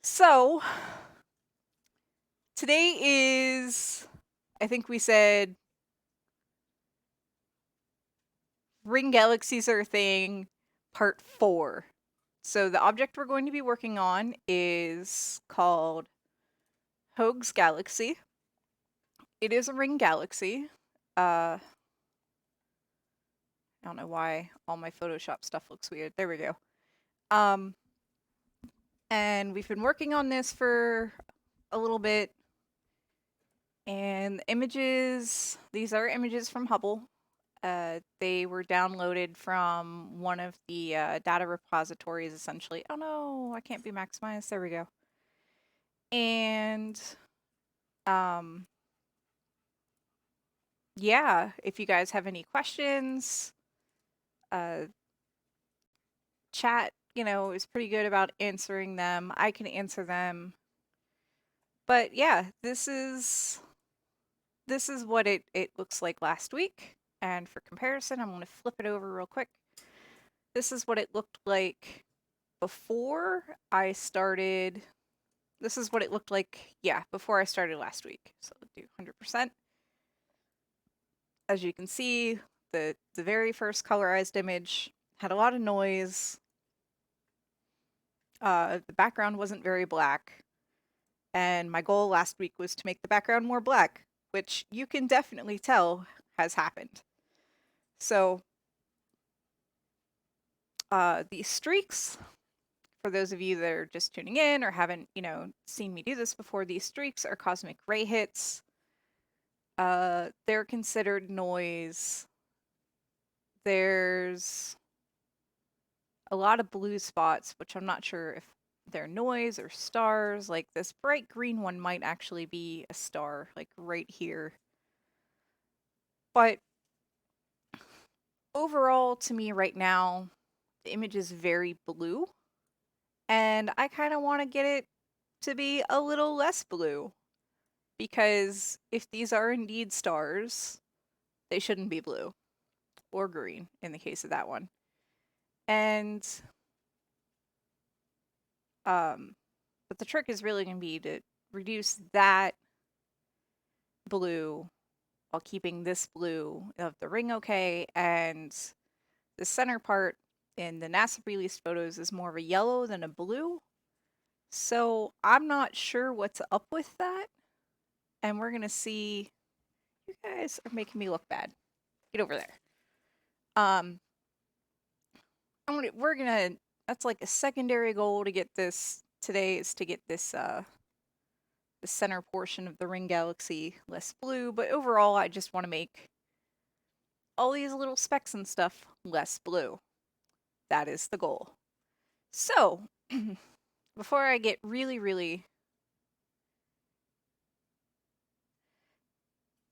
So, today is, I think we said, Ring Galaxies are a thing, part 4. So, the object we're going to be working on is called Hoag's Galaxy. It is a ring galaxy. I don't know why all my Photoshop stuff looks weird. There we go. Um, and we've been working on this for a little bit. And the images, these are images from Hubble. They were downloaded from one of the data repositories, essentially. Oh no, I can't be maximized. There we go. And yeah, if you guys have any questions, chat, is pretty good about answering them. I can answer them. But yeah, this is what it looks like last week. And for comparison, I'm going to flip it over real quick. This is what it looked like before I started. This is what it looked like, before I started last week. So I'll do 100%. As you can see, the very first colorized image had a lot of noise. The background wasn't very black. And my goal last week was to make the background more black, which you can definitely tell has happened. So these streaks, for those of you that are just tuning in or haven't, seen me do this before, these streaks are cosmic ray hits. They're considered noise. There's a lot of blue spots, which I'm not sure if they're noise or stars. Like this bright green one might actually be a star, like right here. But overall, to me right now, the image is very blue. And I kind of want to get it to be a little less blue. Because if these are indeed stars, they shouldn't be blue. Or green, in the case of that one. And but the trick is really going to be to reduce that blue while keeping this blue of the ring okay, and the center part in the NASA released photos is more of a yellow than a blue. So I'm not sure what's up with that, and we're going to see. You guys are making me look bad. Get over there. We're gonna. That's like a secondary goal to get this today, is to get this the center portion of the ring galaxy less blue. But overall, I just want to make all these little specks and stuff less blue. That is the goal. So before I get really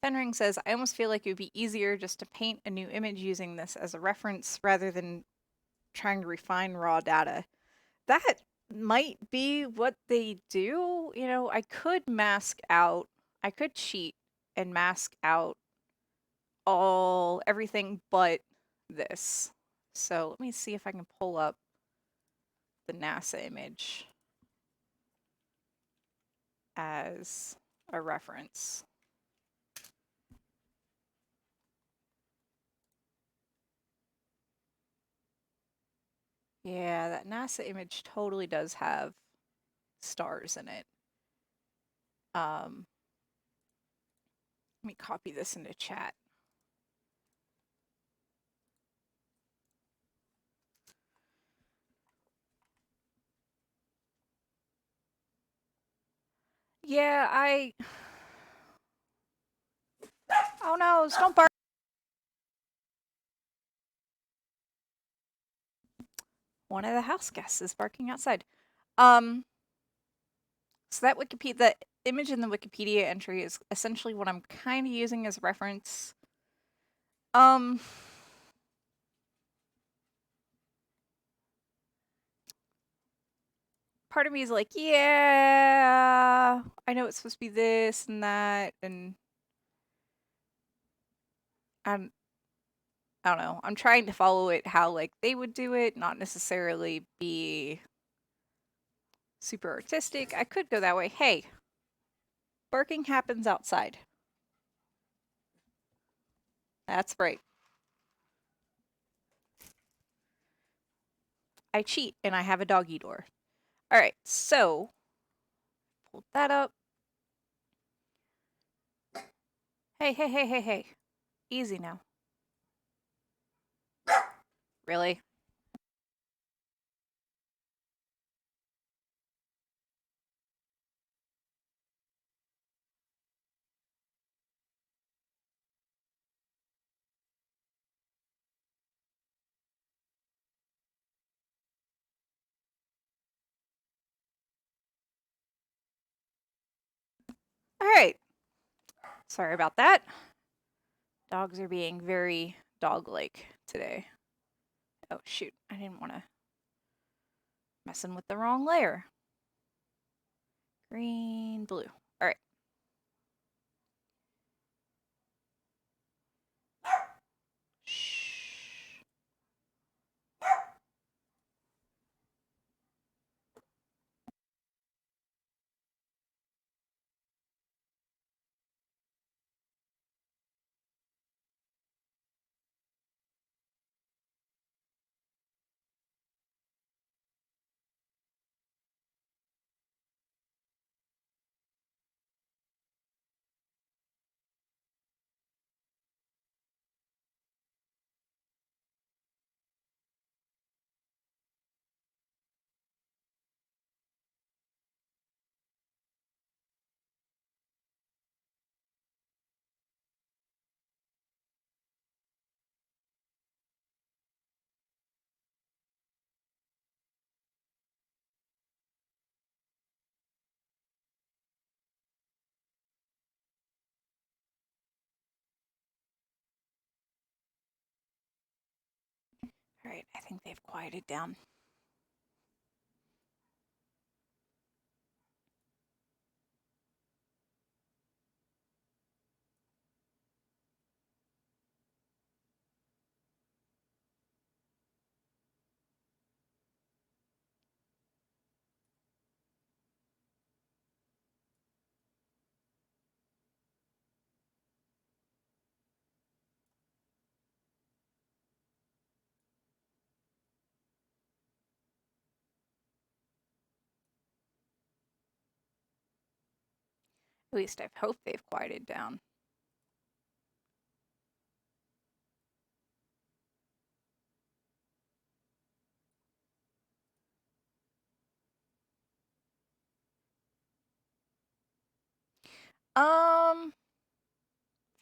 Fenring says, I almost feel like it would be easier just to paint a new image using this as a reference rather than trying to refine raw data. That might be what they do. I could I could cheat and mask out everything but this. So let me see if I can pull up the NASA image as a reference. Yeah, that NASA image totally does have stars in it. Let me copy this into chat. Yeah, oh no, don't bark. One of the house guests is barking outside. So that the image in the Wikipedia entry is essentially what I'm kind of using as reference. Part of me is like, yeah, I know it's supposed to be this and that, and I don't know. I'm trying to follow it how like they would do it, not necessarily be super artistic. I could go that way. Hey, barking happens outside. That's right. I cheat and I have a doggy door. All right, so pull that up. Hey, hey, hey, hey, hey. Easy now. Really? All right. Sorry about that. Dogs are being very dog-like today. Oh, shoot. I didn't want to messing with the wrong layer. Green, blue. All right. Shh. All right, I think they've quieted down. At least I hope they've quieted down.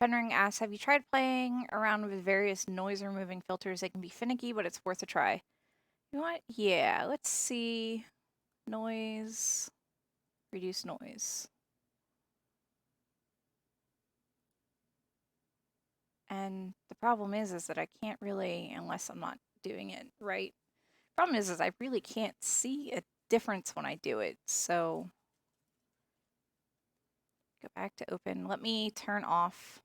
Fenring asks, have you tried playing around with various noise removing filters? They can be finicky, but it's worth a try. You know what? Yeah, let's see. Noise. Reduce noise. And the problem is that I can't really, unless I'm not doing it right. Problem is I really can't see a difference when I do it. So go back to open. Let me turn off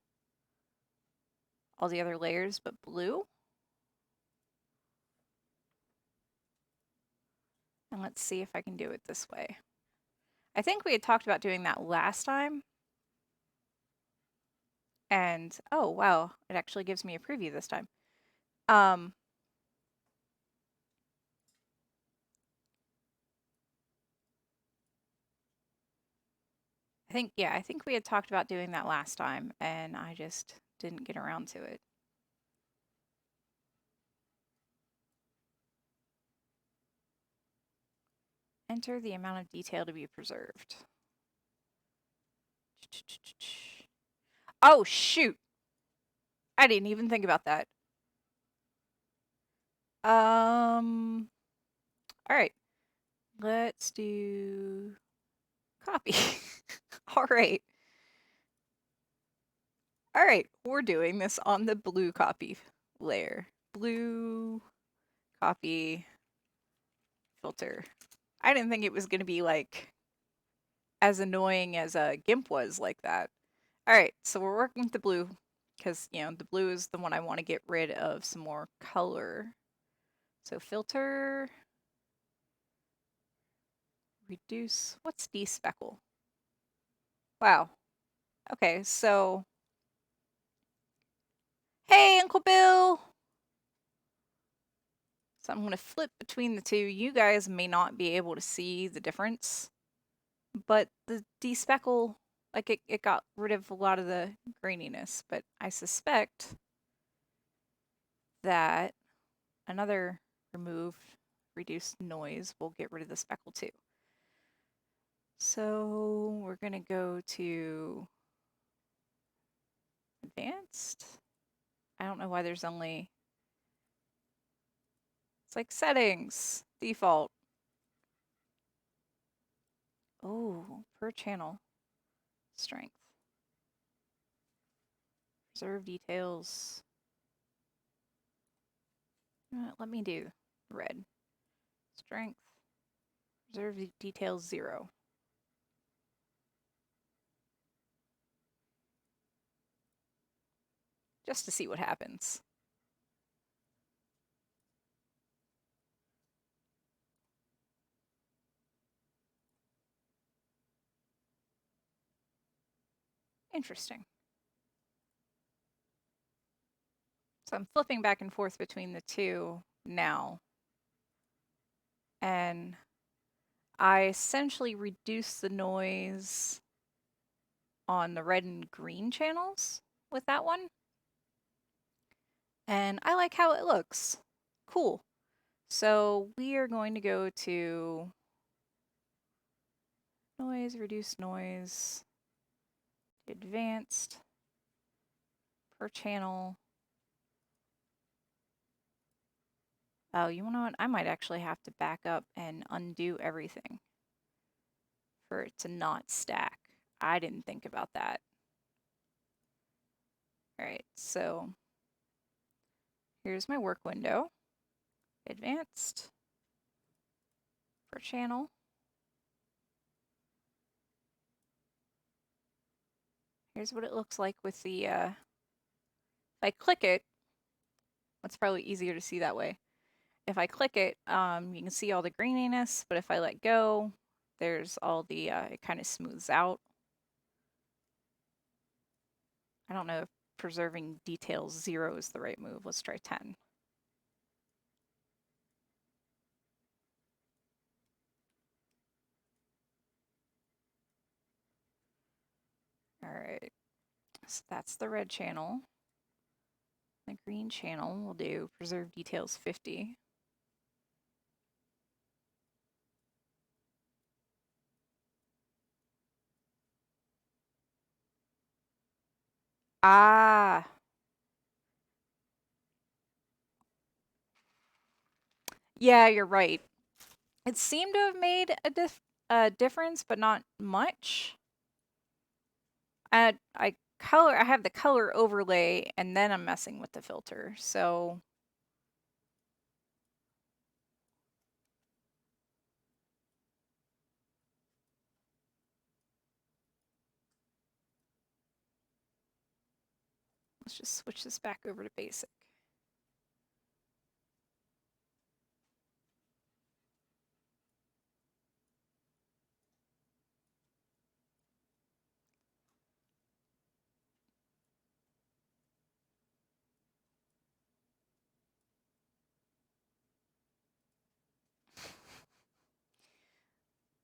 all the other layers but blue. And let's see if I can do it this way. I think we had talked about doing that last time. And, oh, wow, it actually gives me a preview this time. I think we had talked about doing that last time, and I just didn't get around to it. Enter the amount of detail to be preserved. Oh, shoot! I didn't even think about that. Alright. Let's do copy. Alright. Alright, we're doing this on the blue copy layer. Blue copy filter. I didn't think it was going to be like as annoying as a GIMP was like that. Alright, so we're working with the blue because, you know, the blue is the one I want to get rid of some more color. So filter, reduce, what's despeckle? Wow. Okay, so, hey, Uncle Bill! So I'm going to flip between the two. You guys may not be able to see the difference, but the despeckle, like it got rid of a lot of the graininess, but I suspect that another remove, reduced noise will get rid of the speckle too. So we're going to go to advanced. I don't know why there's only, it's like settings, default. Oh, per channel, strength, preserve details. You know what, let me do red, strength, preserve details 0. Just to see what happens. Interesting. So I'm flipping back and forth between the two now. And I essentially reduce the noise on the red and green channels with that one. And I like how it looks. Cool. So we are going to go to noise, reduce noise, advanced, per channel. Oh, you know what? I might actually have to back up and undo everything for it to not stack. I didn't think about that. All right, so here's my work window. Advanced, per channel. Here's what it looks like with the, if I click it, it's probably easier to see that way. If I click it, you can see all the graininess, but if I let go, there's all the, it kind of smooths out. I don't know if preserving details 0 is the right move. Let's try 10. All right, so that's the red channel. The green channel will do preserve details 50. Ah, yeah, you're right. It seemed to have made a difference, but not much. I have the color overlay, and then I'm messing with the filter. So let's just switch this back over to basic.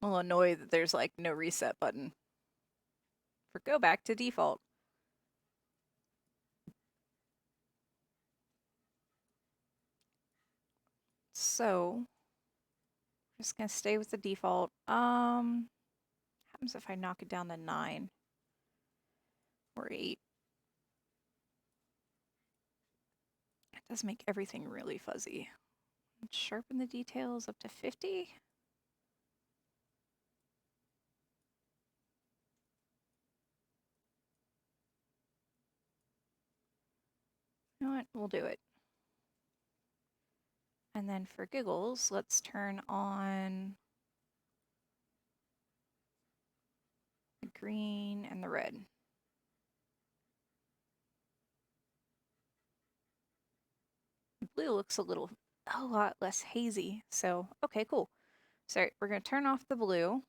I'm a little annoyed that there's like no reset button for go back to default. So I'm just gonna stay with the default. Happens if I knock it down to 9 or 8. It does make everything really fuzzy. Sharpen the details up to 50. You know what? We'll do it. And then for giggles, let's turn on the green and the red. The blue looks a lot less hazy. So, okay, cool. So we're going to turn off the blue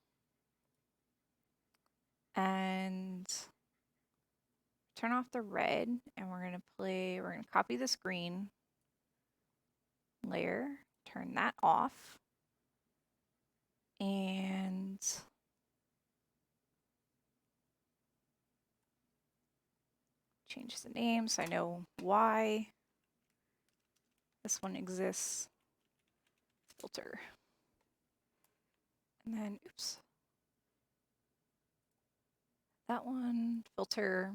and turn off the red, and we're going to copy this green layer, turn that off, and change the name so I know why this one exists. Filter. And then, oops. That one, filter,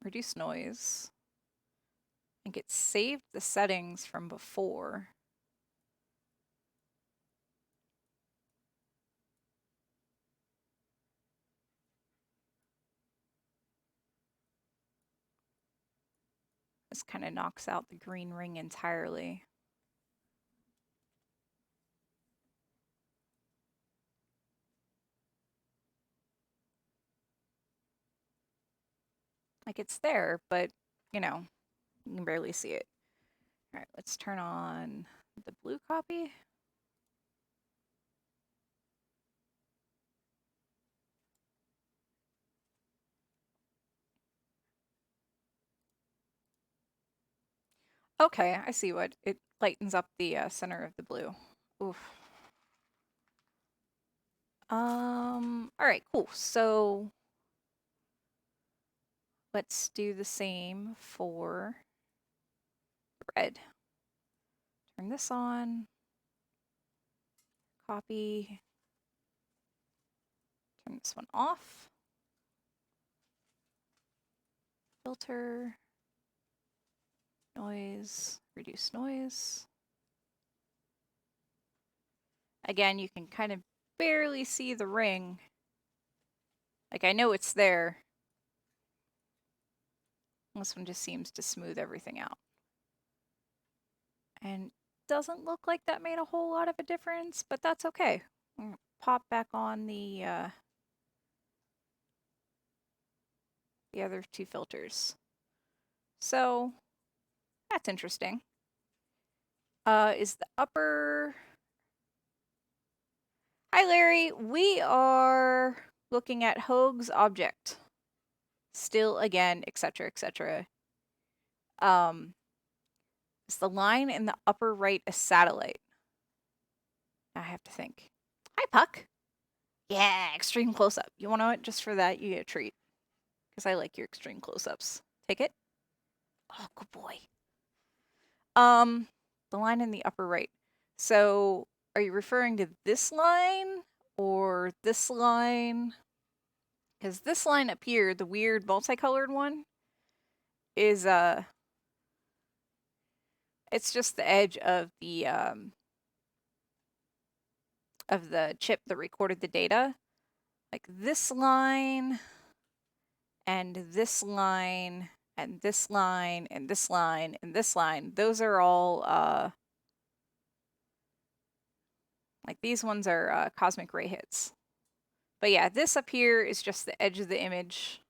reduce noise. I think it saved the settings from before. This kind of knocks out the green ring entirely. Like it's there, but you know, you can barely see it. All right, let's turn on the blue copy. Okay, I see what it lightens up the center of the blue. Oof. All right, cool. So let's do the same for red. Turn this on. Copy. Turn this one off. Filter. Noise. Reduce noise. Again, you can kind of barely see the ring. Like, I know it's there. This one just seems to smooth everything out. And doesn't look like that made a whole lot of a difference, but that's okay. Pop back on the other two filters. So that's interesting. Is the upper... Hi, Larry. We are looking at Hoag's object. Still, again, etc., etc. Is the line in the upper right a satellite? I have to think. Hi, Puck. Yeah, extreme close-up. You want to know what? Just for that, you get a treat. Because I like your extreme close-ups. Take it. Oh, good boy. The line in the upper right. So, are you referring to this line or this line? Because this line up here, the weird multicolored one, is it's just the edge of the chip that recorded the data. Like this line and this line and this line and this line and this line, those are all like these ones are cosmic ray hits. But yeah, this up here is just the edge of the image.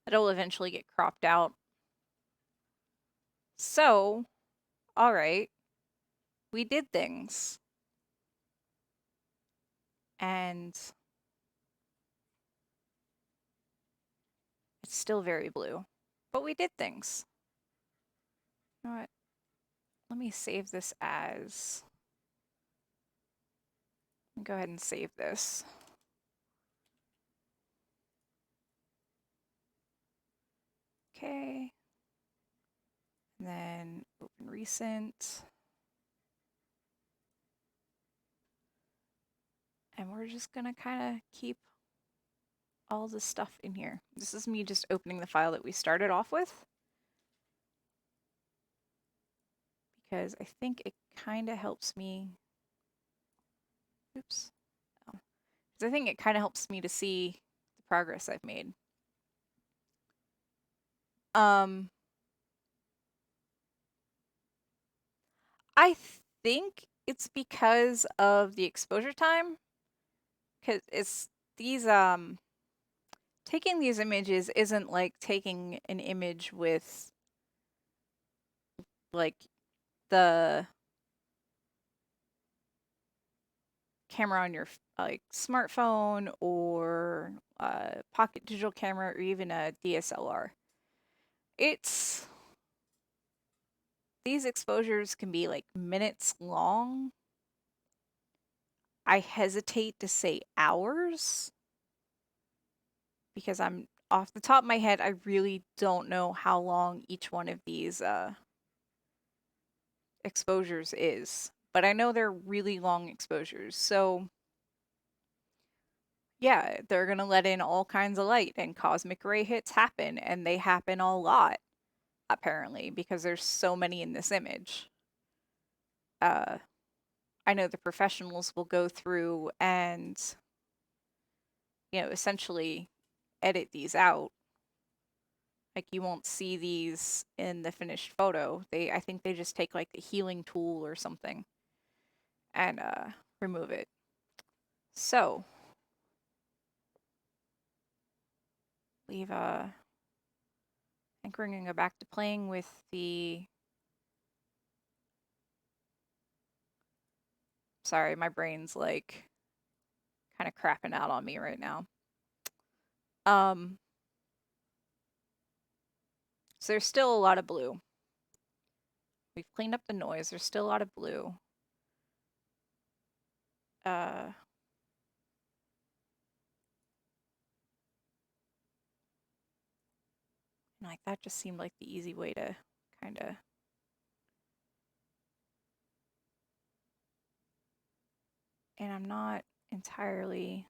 It'll eventually get cropped out. So, all right, we did things. And it's still very blue. But we did things. You know what? Let me save this as... Go ahead and save this. Okay. And then open recent. And we're just going to kind of keep all the stuff in here. This is me just opening the file that we started off with. Because I think it kind of helps me... Oops. Oh. Because I think it kind of helps me to see the progress I've made. I think it's because of the exposure time. Because it's these, taking these images isn't like taking an image with, like, the camera on your like smartphone or a pocket digital camera or even a DSLR. It's these exposures can be like minutes long. I hesitate to say hours because I'm off the top of my head, I really don't know how long each one of these exposures is. But I know they're really long exposures. So yeah, they're going to let in all kinds of light and cosmic ray hits happen, and they happen a lot, apparently, because there's so many in this image. I know the professionals will go through and, essentially edit these out. Like you won't see these in the finished photo. I think they just take like the healing tool or something and remove it. So we've I think we're gonna go back to playing with the. Sorry, my brain's like kind of crapping out on me right now. So there's still a lot of blue. We've cleaned up the noise. There's still a lot of blue. Like that just seemed like the easy way to kind of. And I'm not entirely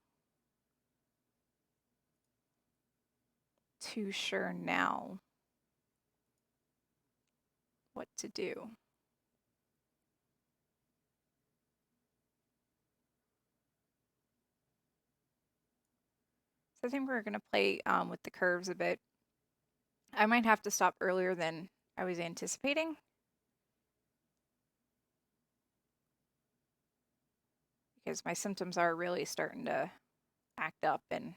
too sure now what to do. So I think we're going to play with the curves a bit. I might have to stop earlier than I was anticipating. Because my symptoms are really starting to act up and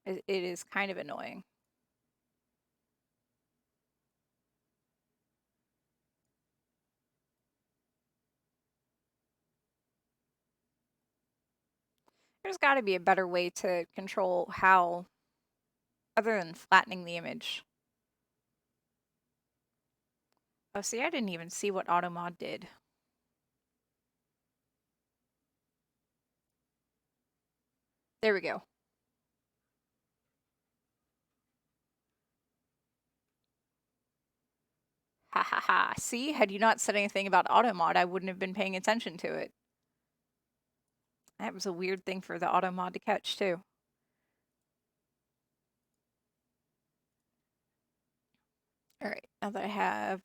it is kind of annoying. There's got to be a better way to control how, other than flattening the image. Oh, see, I didn't even see what AutoMod did. There we go. Ha ha ha. See, had you not said anything about AutoMod, I wouldn't have been paying attention to it. That was a weird thing for the AutoMod to catch, too. All right, now that I have...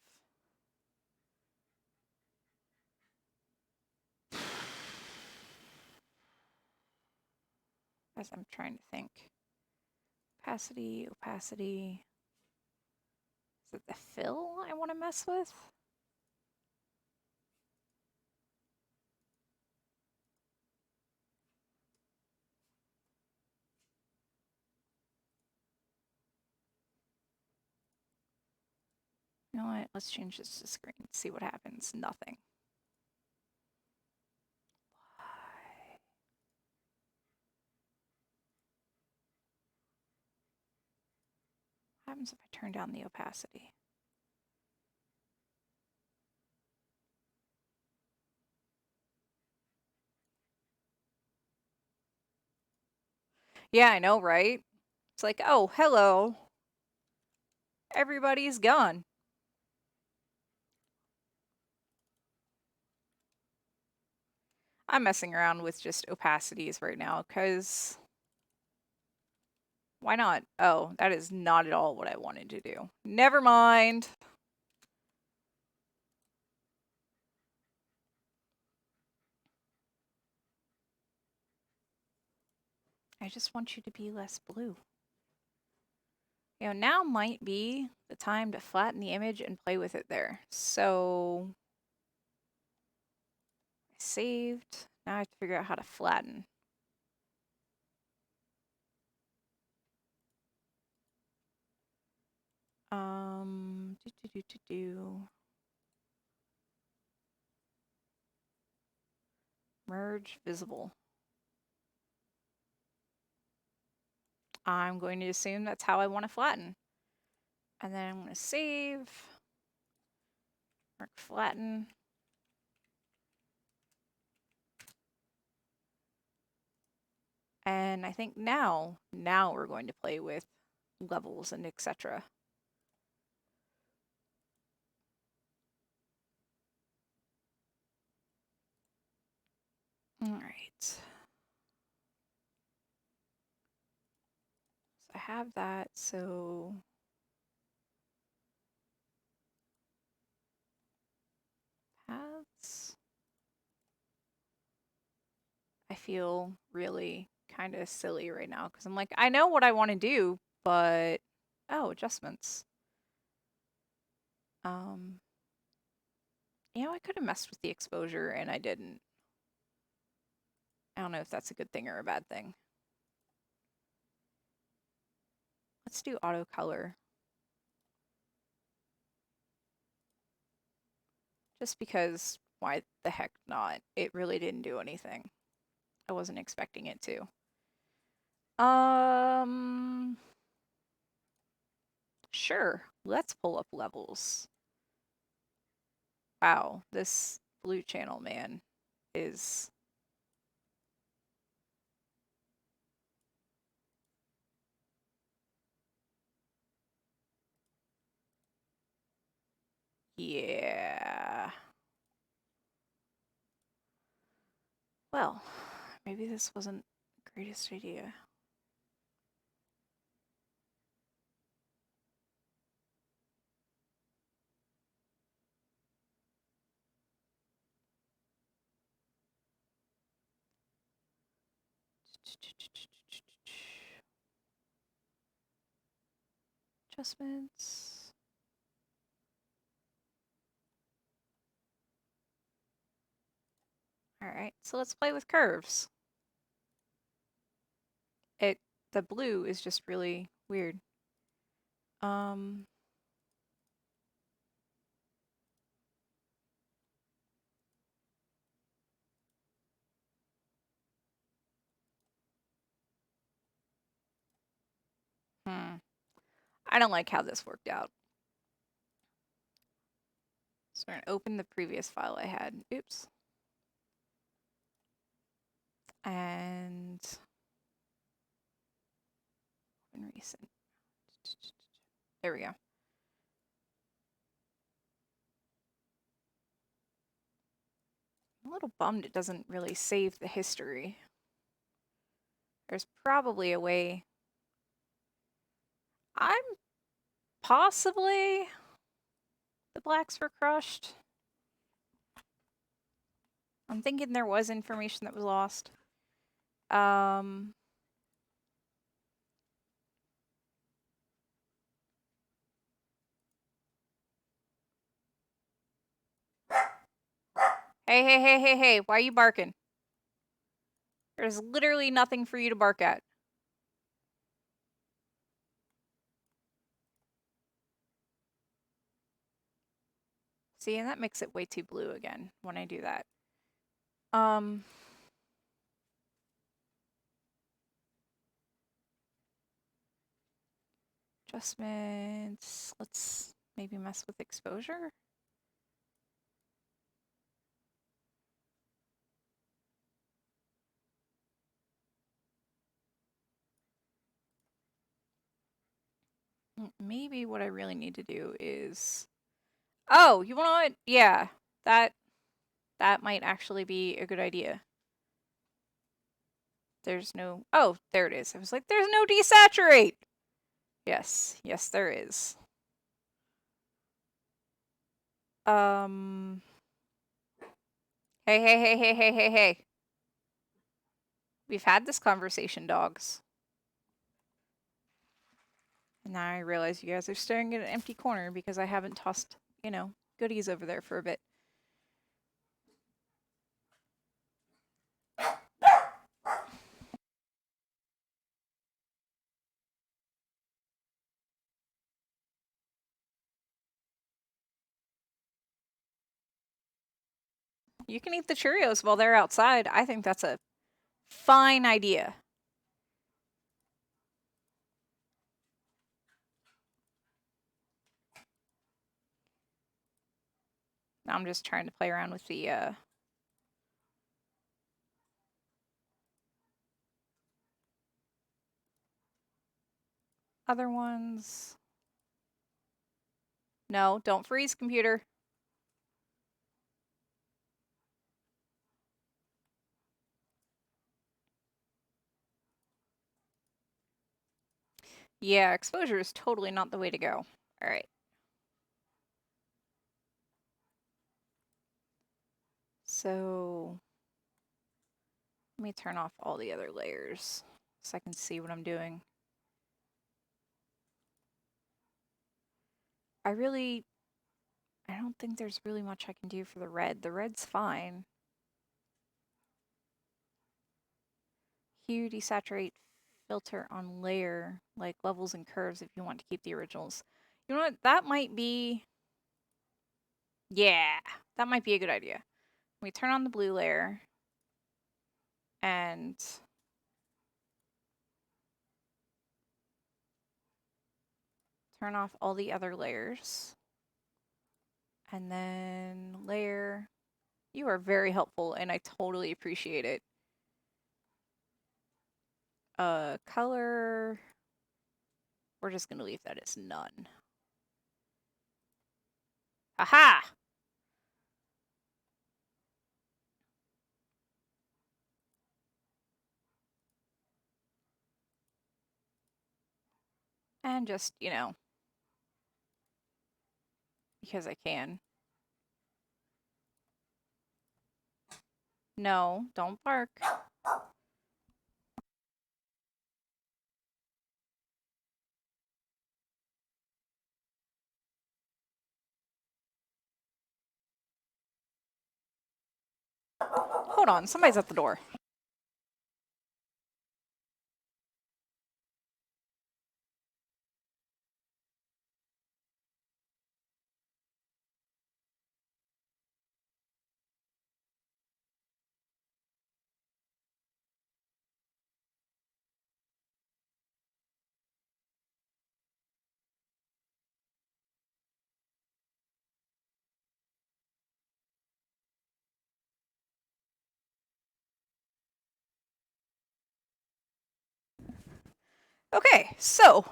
As I'm trying to think. Opacity, opacity. Is it the fill I want to mess with? You know what? Let's change this to screen. See what happens. Nothing. What happens if I turn down the opacity? Yeah, I know, right? It's like, oh, hello. Everybody's gone. I'm messing around with just opacities right now, because why not? Oh, that is not at all what I wanted to do. Never mind. I just want you to be less blue. Now might be the time to flatten the image and play with it there. So I saved. Now I have to figure out how to flatten. Merge visible. I'm going to assume that's how I want to flatten. And then I'm going to save. Mark flatten. And I think now we're going to play with levels and etc. All right. So I have that, so paths. I feel really kind of silly right now because I'm like, I know what I want to do, but oh, adjustments. You know, I could have messed with the exposure and I didn't. I don't know if that's a good thing or a bad thing. Let's do auto color. Just because, why the heck not? It really didn't do anything. I wasn't expecting it to. Sure. Let's pull up levels. Wow, this blue channel man is... Yeah. Well, maybe this wasn't the greatest idea. Adjustments. Alright, so let's play with curves. The blue is just really weird. I don't like how this worked out. So I'm going to open the previous file I had. Oops. And open recent. There we go. I'm a little bummed it doesn't really save the history. There's probably a way. I'm possibly the blacks were crushed. I'm thinking there was information that was lost. Hey, why are you barking? There's literally nothing for you to bark at. See, and that makes it way too blue again when I do that. Adjustments. Let's maybe mess with exposure. Maybe what I really need to do is... Oh, you know what? Yeah, that might actually be a good idea. There's no... Oh, there it is. I was like, there's no desaturate! Yes, there is. Hey. We've had this conversation, dogs. And now I realize you guys are staring at an empty corner because I haven't tossed, you know, goodies over there for a bit. You can eat the Cheerios while they're outside. I think that's a fine idea. Now I'm just trying to play around with the other ones. No, don't freeze, computer. Yeah, exposure is totally not the way to go. All right. So let me turn off all the other layers so I can see what I'm doing. I don't think there's really much I can do for the red. The red's fine. Hue, desaturate, filter on layer, like levels and curves if you want to keep the originals. You know what? That might be... Yeah, that might be a good idea. We turn on the blue layer and turn off all the other layers. And then layer. You are very helpful and I totally appreciate it. Color. We're just going to leave that as none. Aha! And just, you know, because I can. No, don't bark. Hold on, somebody's at the door. Okay, so.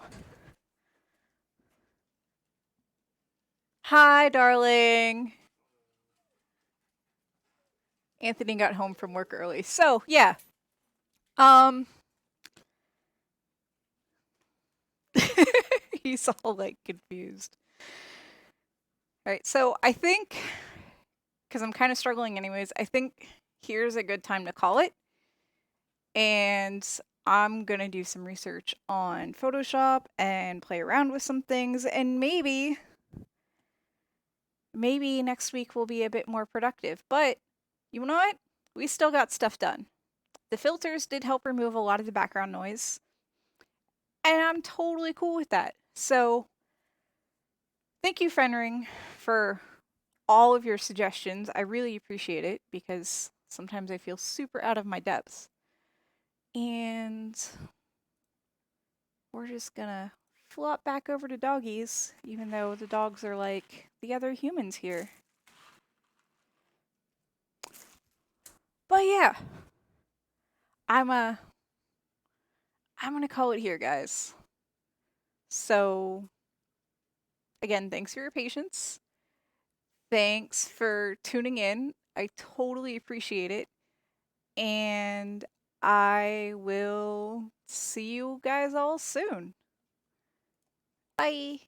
Hi, darling. Anthony got home from work early. So, yeah. He's all like confused. All right, so I think, because I'm kind of struggling anyways, I think here's a good time to call it. And I'm going to do some research on Photoshop and play around with some things. And maybe next week will be a bit more productive. But you know what? We still got stuff done. The filters did help remove a lot of the background noise. And I'm totally cool with that. So thank you, Fenring, for all of your suggestions. I really appreciate it because sometimes I feel super out of my depths. And we're just gonna flop back over to doggies, even though the dogs are like the other humans here. But yeah, I'm gonna call it here, guys. So again, thanks for your patience. Thanks for tuning in. I totally appreciate it. And I will see you guys all soon. Bye.